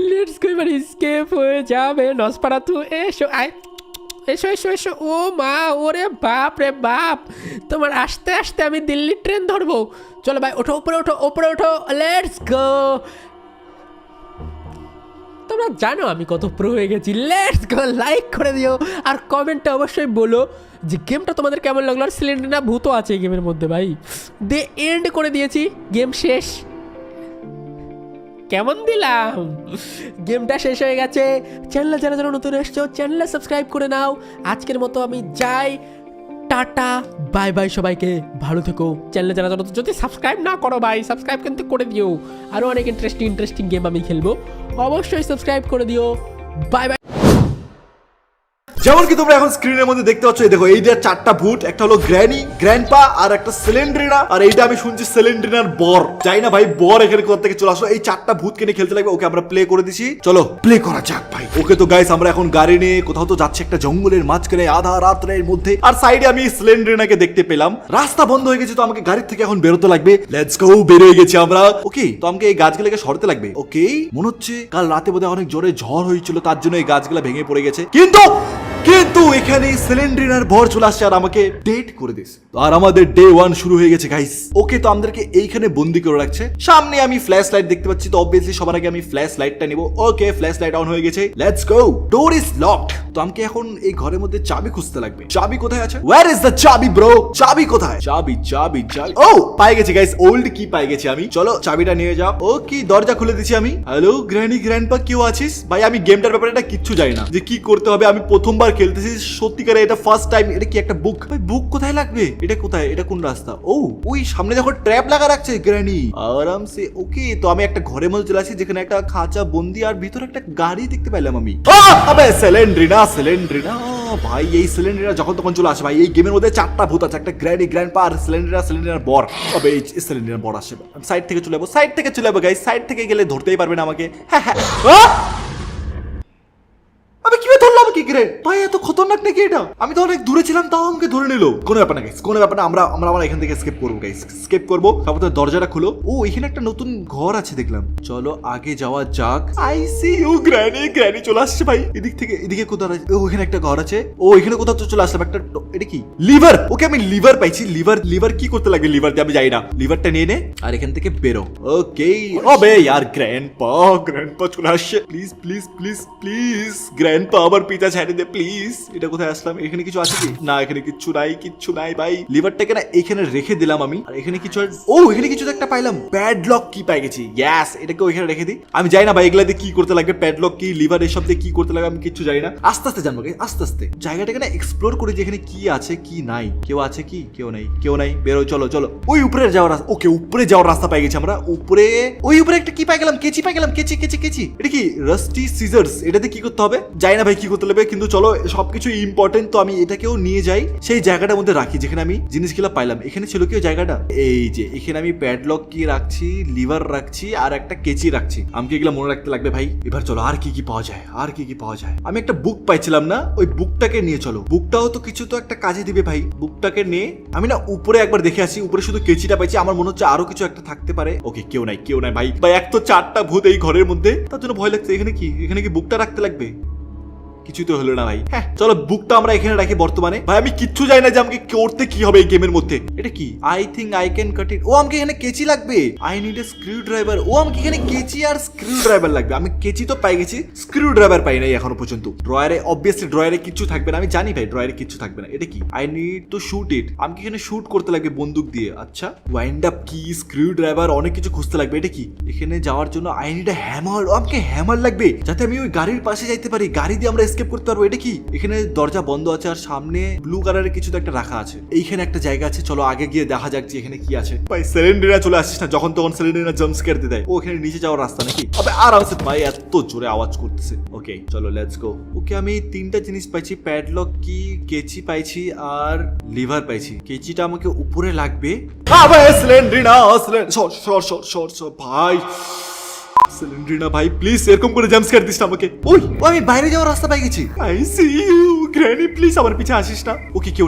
A: লেটস গো, এবার স্কেপ হয়ে যাবে। নসফেরাতু এসো, আয় এসো এসো এসো। ও মা, ওরে বাপ রে বাপ, তোমার আসতে আসতে আমি দিল্লি ট্রেন ধরবো। চলো ভাই, ওঠো উপরে, ওঠো উপরে ওঠো, লেটস গো। তোমরা জানো আমি কত প্রো হয়ে গেছি। লেটস গো, লাইক করে দিও আর কমেন্টে অবশ্যই বলো যে গেমটা তোমাদের কেমন লাগলো। আর সিলিন্ডার ভূতও আছে এই গেমের মধ্যে ভাই। দে এন্ড করে দিয়েছি, গেম শেষ। কেমন দিলাম? গেমটা শেষ হয়ে গেছে। চ্যানেলে যারা যারা নতুন এসছো চ্যানেলে সাবস্ক্রাইব করে নাও। আজকের মতো আমি যাই, টাটা বাই বাই সবাইকে, ভালো থেকো। চ্যানেলে যারা যারা যদি সাবস্ক্রাইব না করো ভাই, সাবস্ক্রাইব কিন্তু করে দিও। আরও অনেক ইন্টারেস্টিং গেম আমি খেলবো, অবশ্যই সাবস্ক্রাইব করে দিও। Bye bye.
C: যেমন কি তোমরা এখন স্ক্রিনের মধ্যে দেখতে পাচ্ছ, এই দেখো এই যে 4টা ভূত, একটা হলো গ্র্যানি, গ্র্যান্ডপা আর একটা সিলিন্ড্রিনা, আর এইটা আমি শুনছি সিলিন্ড্রিনার বর। যাই না ভাই, বর এখানে কোথা থেকে চলে আসলো। এই 4টা ভূতকে নিয়ে খেলতে লাগবে। ওকে, আমরা প্লে করে দিছি, চলো প্লে করা যাক ভাই। ওকে তো গাইস, আমরা এখন গাড়ি নিয়ে কোথাও তো যাচ্ছে একটা জঙ্গলের মাঝখানে আধা রাতের মধ্যে। আর সাইডে আমি সিলিন্ড্রিনাকে দেখতে পেলাম। রাস্তা বন্ধ হয়ে গেছে, তো আমাকে গাড়ির থেকে এখন বেরোতে লাগবে। লেটস গো, বের হয়ে গেছি আমরা। ওকে, তো আমাকে এই গাছগুলোকে সরতে লাগবে। ওকে, মনে হচ্ছে কাল রাতে বোধহয় অনেক জোরে ঝড় হয়েছিল, তার জন্য এই গাছগুলো ভেঙে পড়ে গেছে। কিন্তু এখানে সিলিন্ড্রিনার ভর চলে আসছে আর আমাকে ডেট করে দিয়েছে। আর আমাদের ডে 1 শুরু হয়ে গেছে গাইস। ওকে, তো আমাদেরকে এইখানে বন্দি করে রাখছে। সামনে আমি ফ্ল্যাশ লাইট দেখতে পাচ্ছি, তো অবভিয়াসলি সবার আগে আমি ফ্ল্যাশ লাইটটা নিব। ওকে, ফ্ল্যাশ লাইট অন হয়ে গেছে। Let's go. Door is locked. তো আমাকে এখন এই ঘরের মধ্যে চাবি খুঁজতে লাগবে। চাবি কোথায় আছে? ওয়্যার ইজ দ্য চাবি ব্রো? চাবি কোথায়? চাবি চাবি চাবি। ও, পাই গেছি গাইস, ওল্ড কি পাই গেছি আমি। চলো চাবিটা নিয়ে যাও। ওকে, দরজা খুলে দিছি আমি। হ্যালো গ্র্যানি, গ্র্যান্ডপা, কেউ আছিস? ভাই আমি গেমটার ব্যাপারে এটা কিচ্ছু জানি না, যে কি করতে হবে। আমি প্রথমবার খেলতেছি সত্যিকারে, এটা ফার্স্ট টাইম। এটা কি একটা বুক? ভাই বুক কোথায় লাগবে? এটা কোথায়? এটা কোন রাস্তা? ও, ওই সামনে দেখো ট্র্যাপ লাগা রাখছে গ্র্যানি আরামসে। ওকে, তো আমি একটা ঘরের মধ্যে চলে আসি, যেখানে একটা খাঁচা বন্দি আর ভিতরে একটা গাড়ি দেখতে পাইলাম আমি। আবে সিলিন্ড্রিনা, সিলিন্ড্রিনা ভাই, এই সিলিন্ড্রিনা যখন তখন চলে আসে ভাই। এই গেমের মধ্যে 4টা ভূত আছে, একটা গ্র্যানি, গ্র্যান্ডপা আর সিলিন্ড্রিনার বর। তবে এই সিলিন্ড্রিনার বর আসে। সাইড থেকে চলে যাবো, সাইড থেকে চলে যাবো গাইস। সাইড থেকে গেলে ধরতেই পারবে না আমাকে। হ্যাঁ হ্যাঁ, আমি কিভাবে ধরলাম কি গ্রেড? ভাই এত খতরনাক নাকি এটা? আমি তো অনেক দূরে ছিলাম, তাও আমাকে ধরে নিল। কোনো ব্যাপার না গাইস, কোনো ব্যাপার না। আমরা এখান থেকে স্কেপ করবো গাইস, স্কেপ করবো। তারপর দরজাটা খুলো। ও, এখানে একটা নতুন ঘর আছে দেখলাম। চলো আগে যাওয়া যাক। I see you granny. Granny চলে আসছে ভাই এদিক থেকে। এদিকে কোথাও আছে? ও, এখানে একটা ঘর আছে। ও, এখানে কোথাও তো চলে আসলাম। একটা, এটা কি? লিভার। ওকে, আমি লিভার পাইছি। লিভার কি করতে লাগবে লিভার দিয়ে? আমি যাই না। লিভারটা নিয়ে নে আর এখান থেকে বেরো। ওকে, ওবে यार গ্র্যান্ডপা চলে আসছে। Please please please please grandpa আমার পিতা ছেড়ে দে প্লিজ। এটা কোথায় আসলাম? এখানে কিছু আছে কি? না, এখানে কিচ্ছু নাই ভাই। লিভারটাকে না এখানে রেখে দিলাম আমি। আর এখানে কিছু, ও এখানে কিছু একটা পাইলাম। প্যাডলক কি পাই গেছি। ইয়েস, এটাকে ওইখানে রেখে দিই। আমি জানি না ভাই এগুলা দিয়ে কি করতে লাগবে। প্যাডলক কি, লিভার, এসব দিয়ে কি করতে লাগবে আমি কিচ্ছু জানি না। আস্তে আস্তে জানবো, আস্তে আস্তে জায়গাটাকে না এক্সপ্লোর করে, যেখানে কি আছে কি নাই। কেউ আছে কি? কেউ নাই। বেরো, চলো চলো। ওই উপরে যাওয়ার রাস্তা। ওকে, উপরে যাওয়ার রাস্তা পাই গেছি আমরা। উপরে, ওই উপরে একটা কি পাই গেলাম? কেচি পাই গেলাম। কেচি। এটা কি? Rusty scissors. এটাতে কি করতে হবে জানি না ভাই, কি করতে লাগবে। কিন্তু চলো, সবকিছু ইম্পর্টেন্ট, তো আমি এটাকেও নিয়ে যাই সেই জায়গাটার মধ্যে রাখি যেখানে আমি জিনিসগুলো পাইলাম। এখানে ছিল কি ওই জায়গাটা? এই যে এখানে আমি প্যাডলক কি রাখছি, লিভার রাখছি আর একটা কেচি রাখছি। আমাকে এগুলো মনে রাখতে লাগবে ভাই। এবার চলো, আর কি পাওয়া যায়। আমি একটা বুক পাইছিলাম না, ওই বুকটাকে নিয়ে চলো। বুকটাও তো কিছু তো একটা কাজে দিবে ভাই। বুকটাকে নিয়ে আমি না উপরে একবার দেখে আসি। উপরে শুধু কেচিটা পাইছি, আমার মনে হচ্ছে আরো কিছু একটা থাকতে পারে। ওকে, কেউ নাই ভাই। এক তো 4টা ভূত এই ঘরের মধ্যে, তার জন্য ভয় লাগছে। এখানে কি বুকটা রাখতে লাগবে? কিছু তো হলো না ভাই। হ্যাঁ, চলো বুকটা আমরা এখানে রাখি বর্তমানে। ভাই আমি কিচ্ছু জানি না যে আমাকে করতে কি হবে এই গেমের মধ্যে। এটা কি? I think I can cut it. ও, আমাকে এখানে কেচি লাগবে। I need a screwdriver. ও, আমাকে এখানে কেচি আর স্ক্রু ড্রাইভার লাগবে। আমি কেচি তো পাই গেছি, স্ক্রু ড্রাইভার পাই নাই এখনো পর্যন্ত। ড্রয়ারে অবভিয়াসলি ড্রয়ারে কিছু থাকবে না, আমি জানি ভাই ড্রয়ারে কিছু থাকবে না। এটা কি? আই নিড টু শুট ইট। আমাকে এখানে শুট করতে লাগবে বন্দুক দিয়ে। আচ্ছা, ওয়াইন্ড আপ কি, স্ক্রু ড্রাইভার, অনেক কিছু খুঁজতে লাগবে। এটা কি? এখানে যাওয়ার জন্য আই নিড এ হ্যামার। আমাকে হ্যামার লাগবে যাতে আমি ওই গাড়ির পাশে যাইতে পারি। গাড়ি দিয়ে আমরা এসকেপ করতে পারবো। এটা কি? এখানে দরজা বন্ধ আছে আর সামনে ব্লু কালারের কিছু তো একটা রাখা আছে। এইখানে একটা জায়গা আছে, চলো আগে গিয়ে দেখা যাক যে এখানে কি আছে। ভাই সেলেন্ড্রিনা চলে আসছিস না, যখন তখন সেলেন্ড্রিনা জাম্প স্কেয়ার দিয়ে দেয়। ও এখানে নিচে যাওয়ার রাস্তা নাকি? আবে আরামসে ভাই, এত জোরে আওয়াজ করতেছে। ওকে চলো লেটস গো। ওকে আমি তিনটা জিনিস পাইছি, প্যাডলক কি, কেচি পাইছি আর লিভার পাইছি। কেচিটা আমাকে উপরে লাগবে। আবে সেলেন্ড্রিনা সর ভাই, সেলেন্ড্রিনা ভাই প্লিজ এরকম করে জাম্প স্কেয়ার দিস না আমাকে। ওই আমি বাইরে যাওয়ার রাস্তা পাই গেছি। I see you granny, please আমার পিছে আসিস না। ওকে কেউ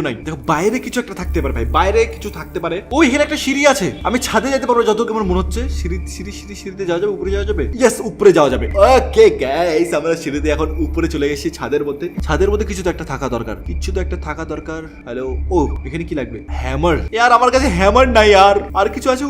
C: নাই। দেখো বাইরে কিছু একটা থাকতে পারে ভাই, বাইরে কিছু থাকতে পারে। ওই এখানে একটা সিঁড়ি আছে, আমি ছাদে যেতে পারবো যতটুকু আমার মনে হচ্ছে। সিঁড়িতে যাওয়া যাবে, উপরে যাওয়া যাবে। ইয়েস উপরে যাওয়া যাবে। ওকে গাইস আমরা সিঁড়িতে এখন উপরে চলে গেছি ছাদের মধ্যে। ছাদের মধ্যে কিছু তো একটা থাকা দরকার। হ্যালো, ও এখানে কি লাগবে? হ্যামার। यार আমার কাছে হ্যামার নাই। আর কিছু আছে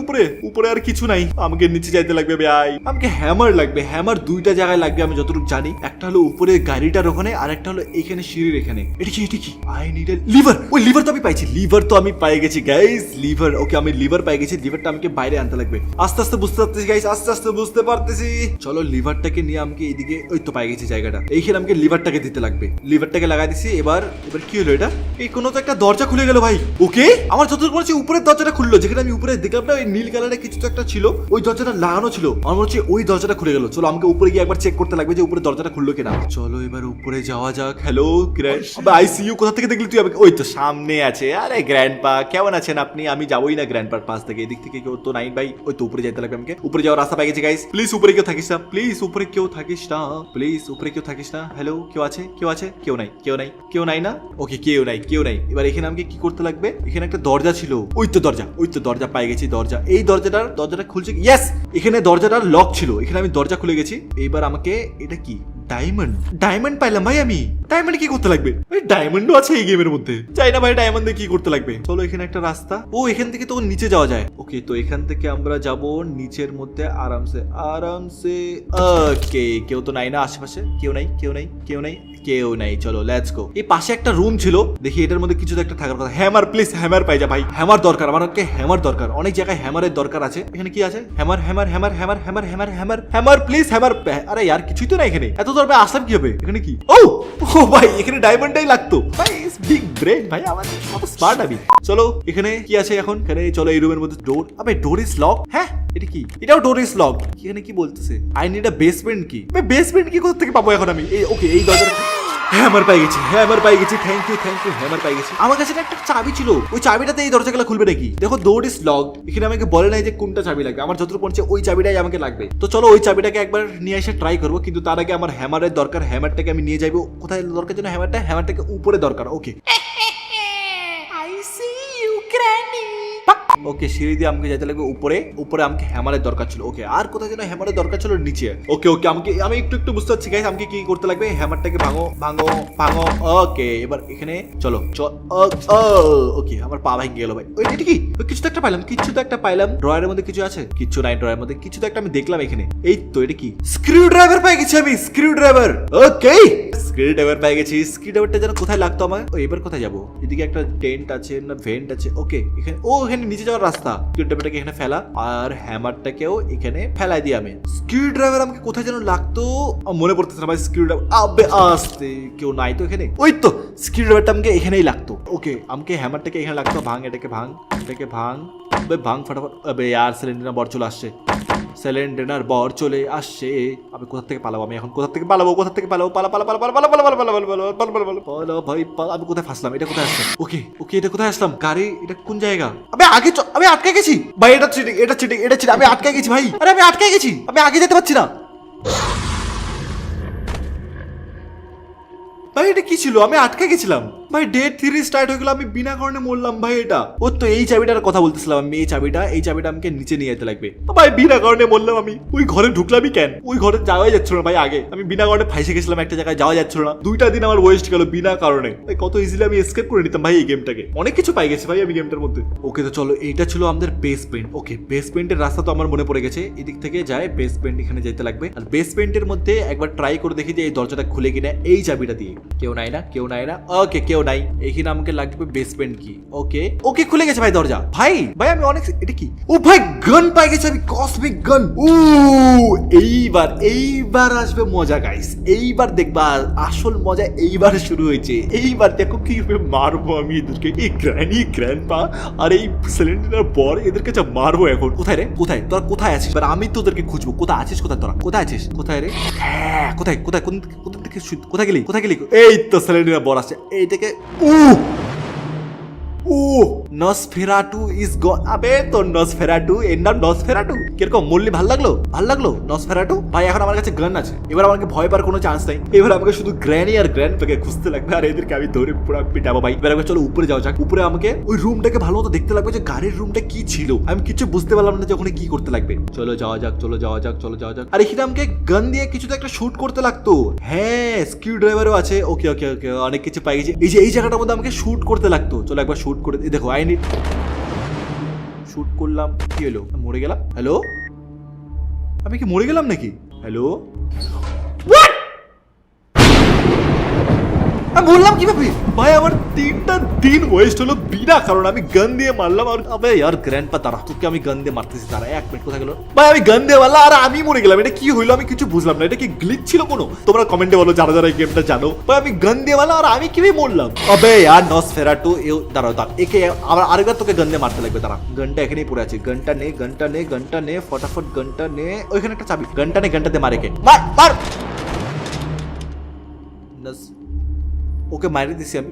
C: উপরে আর কিছু নাই। আমাকে নিচে যাইতে লাগবে ভাই, আমাকে হ্যামার লাগবে। হ্যামার দুইটা জায়গায় লাগবে আমি যতটুকু জানি। একটা হলো উপরে গাড়িটার ওখানে, আর একটা হলো এখানে সিঁড়ির এখানে। এটা কি? I need A liver. ওই লিভার তো আমি পাইছি, লিভার তো আমি পাই গেছি গাইস। লিভার, ওকে আমি লিভার পাই গেছি। লিভারটা আমাকে বাইরে আনতে লাগবে। আস্তে আস্তে বুঝতে পারতেছি গাইস, আস্তে বুঝতে পারতেছি। চলো লিভারটাকে নিয়ে আমাকে এইদিকে, ওই তো পাই গেছি জায়গাটা। এইখানে আমাকে লিভারটাকে দিতে লাগবে। লিভারটাকে লাগাই দিছি। এবার কি হলো এটা? এই কোনো তো একটা দরজা খুলে গেল ভাই। ওকে আমার যতটুকু মনে হচ্ছে উপরের দরজাটা খুললো, যেখানে আমি উপরে দেখলাম না ওই নীল কালারের কিছু তো একটা ছিল, ওই দরজাটা লাগানো ছিল। আমার মনে হচ্ছে ওই দরজাটা খুলে গেল। চলো আমাকে উপরে গিয়ে একবার চেক করতে লাগবে যে উপরে দরজাটা খুললো কিনা। চলো এবার উপরে যাওয়া যাক। হ্যালো আইসিইউ কোথা থেকে দেখলি তুই আমাকে? ওই তো সামনে আছে। আরে গ্র্যান্ডপা কেমন আছেন আপনি? আমি যাবোই না গ্র্যান্ডপার পাশ থেকে, এদিক থেকে কেউ তো নাই ভাই। ওই তো উপরে যেতে লাগবে আমাকে। উপরে যাওয়ার রাস্তা পাই গেছি গাইস। প্লিজ উপরে কেউ থাকিস না। হ্যালো কেউ আছে? কেউ নাই না? ওকে কেউ নাই। এবার এখানে আমাকে কি করতে লাগবে? এখানে একটা দরজা ছিল, ওই তো দরজা পাই গেছি। এই দরজাটা খুলছে। ইয়েস এখানে দরজাটার লক ছিল, এখানে আমি দরজা খুলে গেছি। এইবার আমাকে এটা কি? ডায়মন্ড পাইলাম ভাই। আমি ডায়মন্ড কি করতে লাগবে? ডায়মন্ডও আছে এই গেমের মধ্যে। চাই না ভাই ডায়মন্ড দিয়ে কি করতে লাগবে। চলো এখানে একটা রাস্তা। ও এখান থেকে তো নিচে যাওয়া যায়। ওকে তো এখান থেকে আমরা যাব নিচের মধ্যে আরামসে। ওকে কেউ তো নাই না আশেপাশে? কেউ নাই। চলো লেটস গো। এই পাশে একটা রুম ছিল, দেখি এটার মধ্যে কিছু একটা থাকার কথা। হ্যামার, প্লিজ হ্যামার পাই যা ভাই। হ্যামার দরকার আমাকে, হ্যামার দরকার। অনেক জায়গায় হ্যামারের দরকার আছে। এখানে কি আছে? Hammer please hammer. আরে यार কিছুই তো না এখানে। এত দরবে আসলাম কি হবে? এখানে কি? ও ভাই এখানে ডায়মন্ডটাই লাগতো ভাই। বিগ ব্রেন ভাই, আমার কত স্মার্ট আমি। চলো এখানে কি আছে এখন? এখানে চলো এই রুমের মধ্যে ডোর। আবে ডোর ইজ লক। হ্যাঁ এটা কি? এটাও ডোর ইজ লক। এখানে কি বলতেছে? আই নিড আ বেসমেন্ট কি? বেসমেন্ট কি কোথা থেকে পাবো এখন আমি? ওকে এই দরজা। হ্যামার পাই গেছি। থ্যাংক ইউ হ্যামার পাই গেছি। আমার কাছে একটা চাবি ছিল, ওই চাবিটাতে এই দরজাগুলো খুলবে নাকি? দেখো ডোর ইজ লকড। এখানে আমাকে বলে নাই যে কোনটা চাবি লাগবে। আমার যতটুকু মনে হচ্ছে ওই চাবিটাই আমাকে লাগবে। তো চলো ওই চাবিটাকে একবার নিয়ে এসে ট্রাই করবো, কিন্তু তার আগে আমার হ্যামারের দরকার। হ্যামারটাকে আমি নিয়ে যাবো কোথায় দরকার জন্য? হ্যামারটাকে উপরে দরকার। ওকে ওকে সিঁড়ি দিয়ে আমাকে যেতে লাগবে উপরে আমাকে হ্যামারের দরকার ছিল। ওকে আর কোথায় যেন হ্যামারের দরকার ছিল? নিচে। ওকে আমি একটু বুঝতে পারছি গাইস আমাকে কি করতে লাগবে। হ্যামারটাকে ভাঙো। ওকে এবার এখানে চলো। ওকে আমার পা ভেঙে গেল ভাই। এটা কি? কিছু তো একটা পাইলাম। ড্রয়ারের মধ্যে কিছু আছে? কিছু নাই ড্রয়ারের মধ্যে। কিছু তো একটা আমি দেখলাম এখানে। এই তো এটা কি? স্ক্রু ড্রাইভার পাই গেছি আমি। ওকে স্ক্রু ড্রাইভার পাই গেছি। স্ক্রু ড্রাইভারটা যেন কোথায় লাগতো আমার? এবার কোথায় যাবো? এদিকে একটা টেন্ট আছে না ভেন্ট আছে। ওকে এখানে নিচে যাওয়ার রাস্তা। স্ক্রুড্রাইভারটাকে এখানে ফেলা আর হ্যামারটাকেও এখানে ফেলাই দিই আমি। স্ক্রুড্রাইভার আমাকে কোথায় যেন লাগতো, মনে পড়তেছে না ভাই। স্ক্রুড্রাইভার আবে আসতে কেউ নাই তো এখানে। ওই তো স্ক্রুড্রাইভারটা আমাকে এখানেই লাগতো। ওকে আমাকে হ্যামারটাকে এখানে লাগতো। এটাকে ভাঙ ফটাফট। আবে यार সিলিন্ডার বর চলে আসছে। আমি কোথা থেকে পালাবো? আমি এখন কোথা থেকে পালাবো? পালা ভাই পালা। আমি কোথায় ফাঁসলাম? এটা কোথায় আসলাম? ওকে এটা কোথায় আসলাম? গাড়ি এটা কোন জায়গা? আমি আটকে গেছি ভাই। এটা চিটিং। আমি আটকে গেছি ভাই। আরে আমি আটকে গেছি, আমি আগে যেতে পারছি না ভাই। এটা কি ছিল? আমি আটকে গেছিলাম ভাই। ডে 3 স্টার্ট হয়ে গেল, আমি বিনা কারণে মরলাম ভাই। এটা ও তো এই চাবিটার কথা বলতেছিলাম আমি। এই চাবিটা আমাকে নিচে নিয়ে যেতে লাগবে ভাই। বিনা কারণে মরলাম আমি। ওই ঘরে ঢুকলামই কেন? ওই ঘরে যাওয়াই যাচ্ছিল না ভাই। আগে আমি বিনা কারণে ফাঁসে গেছিলাম একটা জায়গায়, যাওয়া যাচ্ছিল না। 2টা দিন আমার ওয়েস্ট গেল বিনা কারণে। কত ইজিলি আমি এসকেপ করে নিতাম ভাই এই গেমটাকে। অনেক কিছু পাই গেছি ভাই আমি গেমটার মধ্যে। ওকে তো চলো এইটা ছিল আমাদের বেসমেন্ট। ওকে বেসমেন্টের রাস্তা তো আমার মনে পড়ে গেছে। এদিক থেকে যায় বেসমেন্ট, এখানে যেতে লাগবে। আর বেসমেন্টের মধ্যে একবার ট্রাই করে দেখি যে এই দরজাটা খুলে কিনা এই চাবিটা দিয়ে। কেউ নাই না, কেউ নাই না, ওকে কেউ নাই। এখানে আমাকে লাগবে বেসমেন্ট কি। ওকে ওকে, খুলে গেছে ভাই দরজা। ভাই ভাই আমি অনেক, এটা কি? ও ভাই গান পাই গেছে আমি, কসমিক গান। ও এইবার আসবে মজা গাইস, এইবার দেখবা আসল মজা এইবার শুরু হয়েছে। এইবার দেখো কিভাবে মারবো আমি এদেরকে, এই গ্র্যানি গ্র্যান্ডপা আর এই সিলিন্ডার বর, এদেরকে যা মারবো এখন। কোথায় রে, কোথায় তোরা, কোথায় আছিস? এবার আমি তোদেরকে খুঁজবো, কোথায় আছিস, কোথায় তোরা, কোথায় আছিস, কোথায় রে? হ্যাঁ কোথায় কোথায়, কোন দিকে, কোথায় গেলি, কোথায় গেলি? এই তো সিলিন্ডার বর আসছে এই থেকে। নসফেরাটু ইজ গন। আবে তো নসফেরাটু, এর নাম নসফেরাটু। কিরকম মরলি, ভাল লাগলো, ভাল লাগলো নসফেরাটু? ভাই এখন আমার কাছে গান আছে, এবার আমাকে ভয় পাওয়ার কোনো চান্স নাই। এবার আমাকে শুধু গ্র্যানি আর গ্র্যান্ডপাকে খুঁজতে লাগবে, আর এদেরকে আমি ধরে পুরো পিটাবো ভাই। এবার চলো উপরে যাওয়া যাক। উপরে আমাকে ওই রুমটাকে ভালো মতো দেখতে লাগবে যে গাড়ির রুমটা কি ছিল। আমি কিছু বুঝতে পারলাম না যে ওখানে কি করতে লাগবে। চলো যাওয়া যাক, চলো যাওয়া যাক, চলো যাওয়া যাক। আর এখানে আমাকে গান দিয়ে কিছু তো একটা শুট করতে লাগতো। হ্যাঁ স্ক্রু ড্রাইভারও আছে। ওকে ওকে ওকে, অনেক কিছু পাই গেছি। এই যে এই জায়গাটার মধ্যে আমাকে শুট করতে লাগতো। চলো একবার শুট করে দেখো। আই নিড শুট করলাম, কি হলো? মরে গেলাম। হ্যালো, আমি কি মরে গেলাম নাকি? হ্যালো, আমি বললাম কিভাবে? ভাই আমার 3টা দিন ওয়েস্ট হলো বিনা কারণ। আমি গান দিয়ে মারলাম আর আবে यार গ্র্যান্ডপা তারা তোকে আমি গান দিয়ে মারতেছি। তারা 1 মিনিট কোথায় গেল? ভাই আমি গান দিয়ে মারলাম আর আমি মরে গেলাম। এটা কি হইলো আমি কিছু বুঝলাম না। এটা কি গ্লিচ ছিল কোনো? তোমরা কমেন্টে বলো যারা যারা এই গেমটা জানো। ভাই আমি গান দিয়ে মারলাম আর আমি কিভাবে মরলাম? আবে यार নসফেরাটু দাঁড়াও, একে আবার আরেকবার তোকে গান দিয়ে মারতে লাগবে। তারা গানটা এখানেই পড়ে আছে। গানটা নে, গানটা নে, গানটা নে, ফটাফট গানটা নে। ওইখানে একটা চাবি। গানটা নে, গানটা দিয়ে মারে কে। মার মার। ওকে মারি দিছি আমি।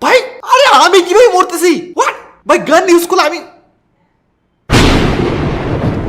C: ভাই আরে আমি কিভাবে মরতেছি? হোয়াট ভাই, গান ইউজ করলে আমি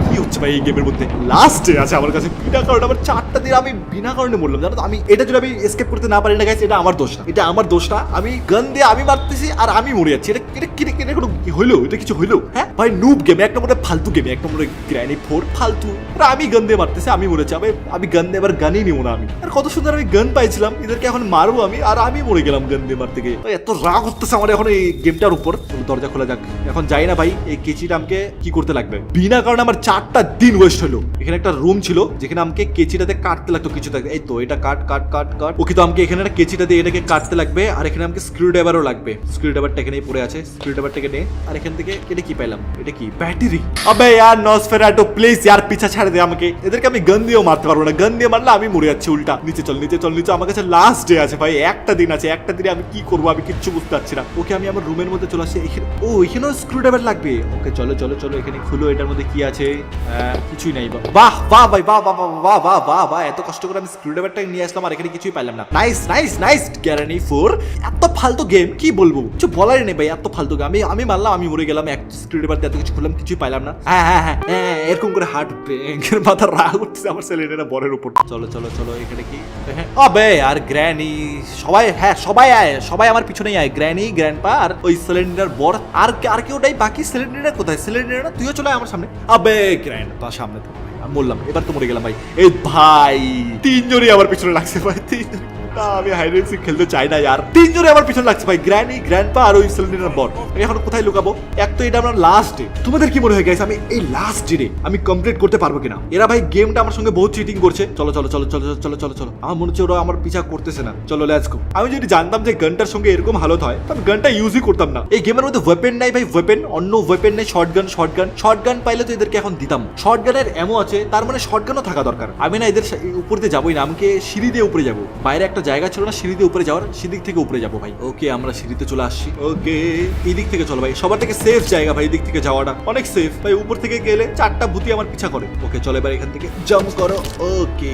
C: কি হচ্ছে ভাই এই গেমের মধ্যে? লাস্টে আছে আমার কাছে বিনা কারণে আমার 4টা দিন আমি বিনা কারণে মরলাম, জানো তো? আমি এটা যদি আমি এসকেপ করতে না পারি না গাইস, এটা আমার দোষ না, এটা আমার দোষ না। আমি গান দিয়ে আমি মারতেছি আর আমি মরে যাচ্ছি। এটা এটা কি এটা কোনো কি হইলো? এটা কিছু হইলো? হ্যাঁ ভাই নুব গেম, এক নম্বরে ফালতু গেম, এক নম্বরে গ্র্যানি 4 ফালতু। আমি গান দিয়ে মারতেছি, আমি মরেছি। আমি গান দিয়ে এবার গানই নিব না আমি। আর কত সুন্দর আমি গান পাইছিলাম, এদেরকে এখন মারবো আমি আর আমি মরে গেলাম গান দিয়ে মারতে গিয়ে। এত রাগ হতেছে আমার এখন এই গেমটার উপর। দরজা খোলা যাক। এখন যাই না ভাই, এই কেচিটা আমাকে কি করতে লাগবে? বিনা কারণে আমার 4টা দিন ওয়েস্ট হলো। এখানে একটা রুম ছিল যেখানে আমাকে কেচিটাতে কাটতে লাগতো কিছু থাকবে। এই তো এটা কাট কাট কাট কাট। ওকে তো আমাকে এখানে একটা কেচিটা দিয়ে এটাকে কাটতে লাগবে। আর এখানে আমাকে স্ক্রু ড্রাইভারও লাগবে। স্ক্রু ড্রাইভারটা এখানেই পড়ে আছে। স্ক্রু ড্রাইভারটাকে নে। আর এখান থেকে এটা কি পাইলাম? এটা কি ব্যাটারি? আবে यार নসফেরাটু প্লিজ यार পিছা ছাড় দে আমাকে। এদেরকে আমি গান দিয়েও মারতে পারবো না। গান দিয়ে মারলে আমি মরে যাচ্ছি উল্টা। নিচে চল, নিচে চল, নিচে। আমার কাছে লাস্ট ডে আছে ভাই, একটা দিন আছে। একটা দিনে আমি কি করবো আমি কিচ্ছু বুঝতে পারছি না। ওকে আমি আমার রুমের মধ্যে চলে আসছি। এখানে এখানেও স্ক্রু ড্রাইভার লাগবে। ওকে চলো চলো চলো, এখানে খুলো। এটার মধ্যে কি আছে? কিছুই নাই। বাহ বাহ ভাই, বাহ বাহ বাহ বাহ বাহ বাহ। এত কষ্ট করে আমি স্ক্রু ড্রাইভারটা নিয়ে আসলাম আর এখানে কিছুই পাইলাম না। Nice nice nice granny 4। এত ফালতু গেম কি বলবো, কিছু বলারই নেই ভাই। এত ফালতু গেম। আমি মারলাম, আমি মরে গেলাম। এক স্ক্রু ড্রাইভার দিয়ে এত কিছু করলাম, কিছুই পাইলাম না। হ্যাঁ হ্যাঁ হ্যাঁ হ্যাঁ, এরকম করে হার্ট ব্রেকের মাথা রাগ উঠছে আমার ছেলেটা বরের উপর। চলো চলো চলো, এখানে কি? আবে আর গ্র্যানি সবাই, হ্যাঁ সবাই আয়, সবাই আমার পিছনেই আয়। গ্র্যানি, গ্র্যান্ডপা আর ওই সিলিন্ডার বর। আর কেউ নাই বাকি। সিলিন্ডার কোথায়? সিলিন্ডার তুইও চলে আমার সামনে। আবে গ্র্যান্ডপা সামনে তো বললাম, এবার তো মরে গেলাম ভাই। এই ভাই 3 জনই আমার পিছনে লাগছে ভাই। 3 জন। আমি হাইড এন্ড সিক খেলতে চাই না यार। 3 জনে আমার পিছনে লাগছে ভাই। গ্র্যানি, গ্র্যান্ডপা আর ওই সিলিন্ডার বট। এখন কোথায় লুকাবো? এক তো এটা আমার লাস্ট ডে। তোমাদের কি মনে হয় গাইস, আমি এই লাস্ট ডে আমি কমপ্লিট করতে পারবো কিনা? এরা ভাই গেমটা আমার সঙ্গে বহুত চিটিং করছে। চলো চলো চলো চলো চলো চলো চলো। আমার মনে হচ্ছে ওরা আমার পিছা করতেছে না। চলো লেটস গো। আমি যদি জানতাম যে গানটার সঙ্গে এরকম হালত হয়, আমি গানটা ইউজই করতাম না। এই গেমের মধ্যে ওয়েপেন নাই ভাই, ওয়েপেন অন্য ওয়েপেন নেই। শর্টগান পাইলে তো এদেরকে এখন দিতাম। শর্টগানের এমো আছে, তার মানে শর্টগানও থাকা দরকার। আমি না এদের উপর দিয়ে যাবোই না, আমাকে সিঁড়ি দিয়ে উপরে যাবো। বাইরে একটা জায়গা ছিল না সিঁড়ি দিয়ে উপরে যাওয়ার, সেদিক থেকে উপরে যাবো ভাই। ওকে আমরা সিঁড়িতে চলে আসছি। ওকে এই দিক থেকে চলো ভাই, সবার থেকে সেফ জায়গা ভাই। এই দিক থেকে যাওয়াটা অনেক সেফ ভাই। উপর থেকে গেলে 4টা ভূতি আমার পিছা করে। ওকে চলো এবার এখান থেকে জাম্প করো। ওকে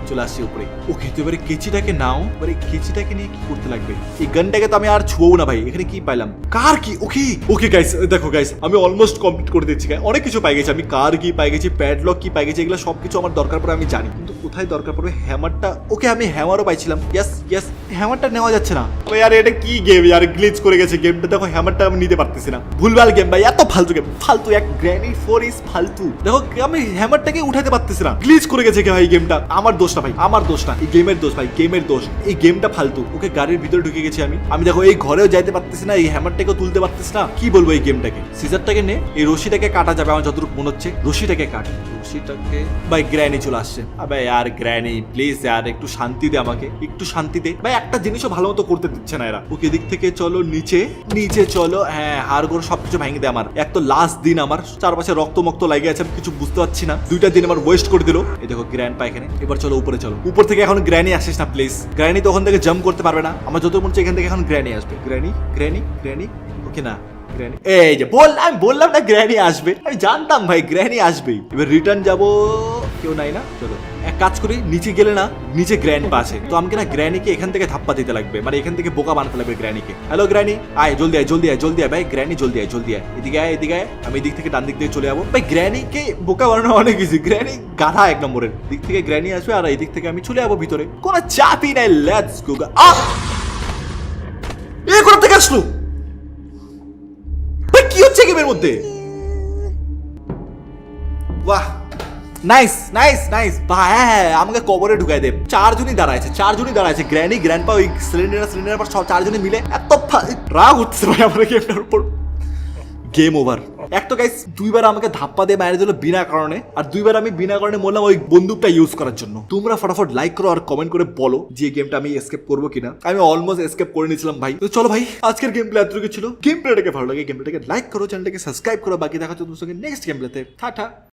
C: চলে আসছি উপরে। ওকে তো এবারে কেচিটাকে নাও। এবারে কেচিটাকে নিয়ে কি করতে লাগবে? এই গানটাকে তো আমি আর ছুঁবো না ভাই। এখানে কি পাইলাম? কার কি? ওকে ওকে গাইস দেখো গাইস, আমি অলমোস্ট কমপ্লিট করে দিচ্ছি। অনেক কিছু পাই গেছি আমি। কার কি পাই গেছি, প্যাডলক কি পাই গেছি, এগুলো সবকিছু আমার দরকার পড়ে আমি জানি। কিন্তু কোথায় দরকার পড়বে? হ্যামারটা। ওকে আমি হ্যামারও পাইছিলাম। ইয়েস ইয়েস, হ্যামারটা নেওয়া যাচ্ছে না। ও यार এটা কি গেম यार, গ্লিচ করে গেছে গেমটা। দেখো হ্যামারটা আমি নিতে পারতেছি না। ভুলভাল গেম ভাই, এত ফালতু গেম। ফালতু এক গ্র্যানি 4 ইজ ফালতু। দেখো আমি হ্যামারটাকে উঠাতে পারতেছি না, গ্লিচ করে গেছে ভাই গেমটা। আমার দোষ না না ভাই, আমার দোষ না, এই গেমের দোষ ভাই, গেমের দোষ। এই গেমটা ফালতু। ওকে গাড়ির ভিতরে ঢুকে গেছি আমি দেখো এই ঘরেও যাইতে পারতেছি না, এই হ্যামারটাকেও তুলতে পারতেছি না। কি বলবো এই গেমটাকে? সিজারটাকে নে, এই রশিটাকে কাটা যাবে আমার যতটুকু মনে হচ্ছে। রশিটাকে কাট, রশিটাকে। ভাই গ্র্যানি চলে আসছে। আবে यार গ্র্যানি প্লিজ यार একটু শান্তি দে আমাকে, একটু শান্তি দে ভাই। একটা জিনিসও ভালো মতো করতে দিচ্ছে না এরা। ওকে দিক থেকে চলো নিচে, নিচে চলো। হ্যাঁ হাড়গোড় সবকিছু ভেঙে দে আমার। এক তো লাস্ট দিন আমার, চারপাশে রক্ত মক্ত লাগে আছে, আমি কিছু বুঝতে পারছি না। 2টা দিন আমার ওয়েস্ট করে দিল। এই দেখো গ্র্যান্ড পা এখানে। এবার চলো উপরে চলো। উপর থেকে এখন গ্র্যানি আসিস না প্লিজ। গ্র্যানি তো ওখান থেকে জাম্প করতে পারবে না। আমার যত মনে হচ্ছে এখান থেকে এখন গ্র্যানি আসবে। গ্র্যানি গ্র্যানি গ্র্যানি ওকে না গ্র্যানি, এই যে আমি বললাম না গ্র্যানি আসবে, আমি জানতাম ভাই গ্র্যানি আসবেই। এবার রিটার্ন যাব, কেউ নাই না। চলো এক কাজ করি, নিচে গেলে না নিচে গ্র্যান্ড পা আছে, তো আমাকে না গ্র্যানিকে এখান থেকে ধাপ্পা দিতে লাগবে, মানে এখান থেকে বোকা বানাতে লাগবে গ্র্যানিকে। হ্যালো গ্র্যানি, আয় জলদি আয়, জলদি আয়, জলদি আয় ভাই। গ্র্যানি জলদি আয়, জলদি আয়, এদিকে আয়, এদিকে আয়। আমি এদিক থেকে ডান দিক দিয়ে চলে যাবো ভাই। গ্র্যানিকে বোকা বানানো অনেক কিছু, গ্র্যানি গাধা এক নম্বরের। দিক থেকে গ্র্যানি আসবে আর এই দিক থেকে আমি চলে যাবো ভিতরে, কোনো চাপই নাই। Let's go. এই কোথা থেকে আসলো? কি হচ্ছে গেমের মধ্যে? বাহ নাইস নাইস নাইস ভাই। হ্যাঁ আমাকে কবরে ঢুকাই দে। চারজনই দাঁড়াইছে, গ্র্যানি গ্র্যান্ডপা ওই সিলিন্ডার পর সব চারজনে মিলে এত রাগ উঠছে ভাই আমার গেমটার উপর। Game over. এক তো গাইস 2বার আমাকে ধাপ্পা দিয়ে মেরে দিল বিনা কারণে, আর 2বার আমি বিনা কারণে বললাম ওই বন্দুকটা ইউজ করার জন্য। তোমরা ফটাফট লাইক করো আর কমেন্ট করে বলো যে গেমটা আমি এসকেপ করবো কিনা। আমি অলমোস্ট এসকেপ করে নিয়েছিলাম ভাই। তো চলো ভাই আজকের গেম প্লে এতটুকু ছিল। গেম প্লেটাকে ভালো লাগে, গেম প্লেটাকে লাইক করো, চ্যানেলটাকে সাবস্ক্রাইব করো। বাকি দেখা হচ্ছে তোমার সঙ্গে নেক্সট গেম প্লেতে। টাটা।